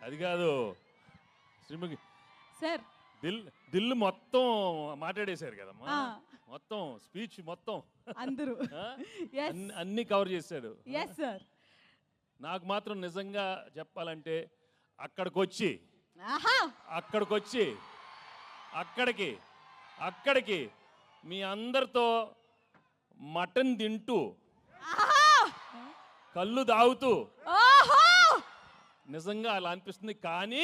అది కాదు శ్రీముఖి సార్ దిల్ మొత్తం మాట్లాడేశారు కదమ్మా, మొత్తం స్పీచ్ మొత్తం అందరూ అన్ని కవర్ చేశాడు. Yes sir. నాకు మాత్రం నిజంగా చెప్పాలంటే అక్కడికి అక్కడికి మీ అందరితో మటన్ తింటూ కళ్ళు తాగుతూ నిజంగా అలా అనిపిస్తుంది. కానీ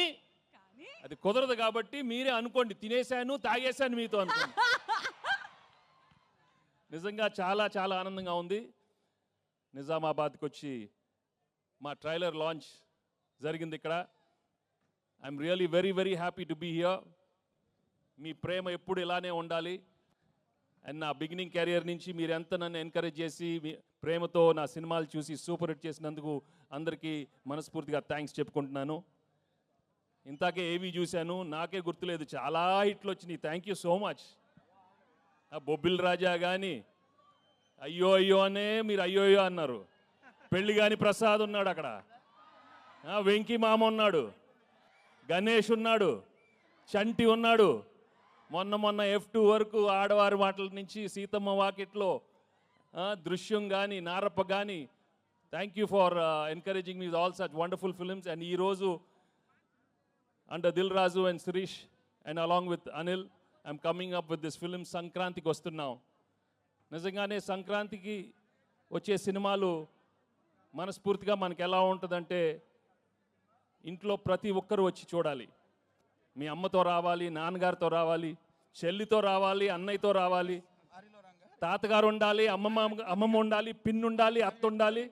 అది కుదరదు కాబట్టి మీరే అనుకోండి, తినేశాను తాగేశాను మీతో అనుకోండి. నిజంగా చాలా చాలా ఆనందంగా ఉంది. నిజామాబాద్కి వచ్చి మా ట్రైలర్ లాంచ్ జరిగింది ఇక్కడ. I'm really very very happy to be here. మీ ప్రేమ ఎప్పుడు ఇలానే ఉండాలి. అండ్ నా బిగినింగ్ కెరియర్ నుంచి మీరు ఎంత నన్ను ఎంకరేజ్ చేసి మీ ప్రేమతో నా సినిమాలు చూసి సూపర్ హిట్ చేసినందుకు అందరికీ మనస్ఫూర్తిగా థ్యాంక్స్ చెప్పుకుంటున్నాను. ఇంతాకే ఏవి చూశాను, నాకే గుర్తులేదు, చాలా హిట్లు వచ్చినాయి. Thank you so much. Bobbili Raja కానీ అయ్యో అయ్యో అనే మీరు అయ్యో అయ్యో అన్నారు. పెళ్ళి కాని ప్రసాద్ ఉన్నాడు అక్కడ, వెంకీ మామ ఉన్నాడు, గణేష్ ఉన్నాడు, చంటి ఉన్నాడు. మొన్న F2 వరకు ఆడవారి మాటల నుంచి సీతమ్మ వాకిట్లో దృశ్యం కానీ నారప్ప కానీ. Thank you for encouraging me all such wonderful films. And ఈరోజు under Dil Raju and Shirish and along with Anil I'm coming up with this film. సంక్రాంతికి వస్తున్నాం. నిజంగానే సంక్రాంతికి వచ్చే సినిమాలు మనస్ఫూర్తిగా మనకి ఎలా ఉంటుందంటే ఇంట్లో ప్రతి ఒక్కరు వచ్చి చూడాలి. మీ అమ్మతో రావాలి, నాన్నగారితో రావాలి, చెల్లితో రావాలి, అన్నయ్యతో రావాలి, తాతగారు ఉండాలి, అమ్మమ్మ ఉండాలి, పిన్ ఉండాలి, అత్త ఉండాలి,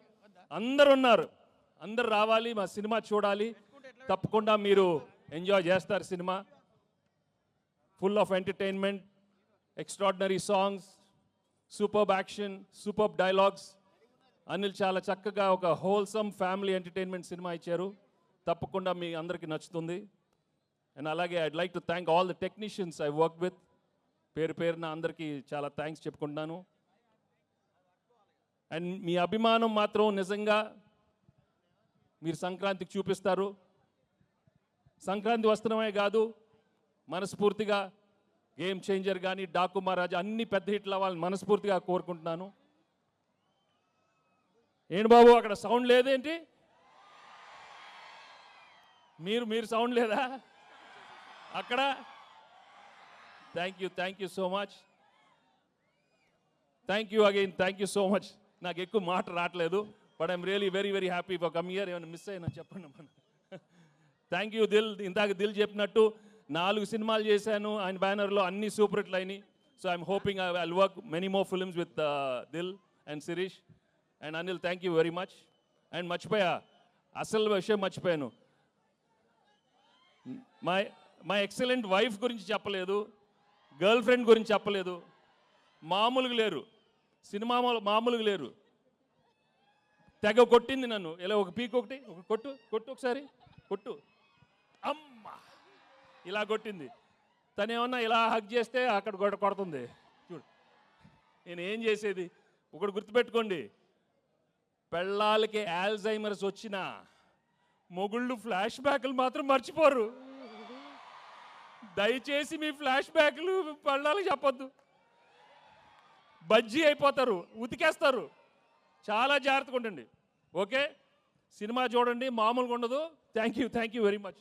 అందరు ఉన్నారు. అందరు రావాలి, మా సినిమా చూడాలి. తప్పకుండా మీరు ఎంజాయ్ చేస్తారు. Cinema full of entertainment, extraordinary songs, superb action, superb dialogues. Anil చాలా చక్కగా ఒక హోల్సమ్ ఫ్యామిలీ ఎంటర్టైన్మెంట్ సినిమా ఇచ్చారు. తప్పకుండా మీ అందరికీ నచ్చుతుంది. అండ్ అలాగే I'd like to thank all the technicians I work with. పేరు పేరున అందరికీ చాలా థ్యాంక్స్ చెప్పుకుంటున్నాను. అండ్ మీ అభిమానం మాత్రం నిజంగా మీరు సంక్రాంతికి చూపిస్తారు. సంక్రాంతి వస్తున్నామే కాదు, మనస్ఫూర్తిగా గేమ్ చేంజర్ కానీ, డాకు మహారాజా అన్ని పెద్ద హిట్లు అవ్వాలని మనస్ఫూర్తిగా కోరుకుంటున్నాను. ఏంటి బాబు అక్కడ సౌండ్ లేదేంటి? మీరు సౌండ్ లేదా అక్కడ? Thank you so much. Thank you again, thank you so much. నాకు ఎక్కువ మాట రావట్లేదు, but I'm really very very happy for come here. ఏమైనా మిస్ అయినా చెప్పండి మన. Thank you Dil. ఇందాక దిల్ చెప్పినట్టు 4 సినిమాలు చేశాను ఆయన బ్యానర్లో, అన్ని సూపర్ హిట్లు అయినాయి. So I'm hoping I will work many more films with Dil and Shirish and Anil. Thank you very much. And మర్చిపోయా, అసలు విషయం మర్చిపోయాను. మై ఎక్సలెంట్ వైఫ్ గురించి చెప్పలేదు, గర్ల్ ఫ్రెండ్ గురించి చెప్పలేదు. మామూలుగా లేరు, సినిమా మామూలుగా లేరు. తెగ కొట్టింది నన్ను. ఇలా ఒక పీక్ ఒకటి కొట్టు ఒకసారి కొట్టు, అమ్మ ఇలా కొట్టింది. తను ఏమన్నా ఇలా హగ్ చేస్తే అక్కడ కొడుతుంది. చూడు నేను ఏం చేసేది. ఒకటి గుర్తుపెట్టుకోండి, పెళ్ళాలకి ఆల్జైమర్స్ వచ్చినా మొగుళ్ళు ఫ్లాష్ బ్యాక్లు మాత్రం మర్చిపోరు. దయచేసి మీ ఫ్లాష్ బ్యాక్లు పెళ్ళాలకు చెప్పొద్దు, బజ్జీ అయిపోతారు, ఉతికేస్తారు. చాలా జాగ్రత్తగా ఉండండి. ఓకే, సినిమా చూడండి, మామూలుగా ఉండదు. Thank you very much.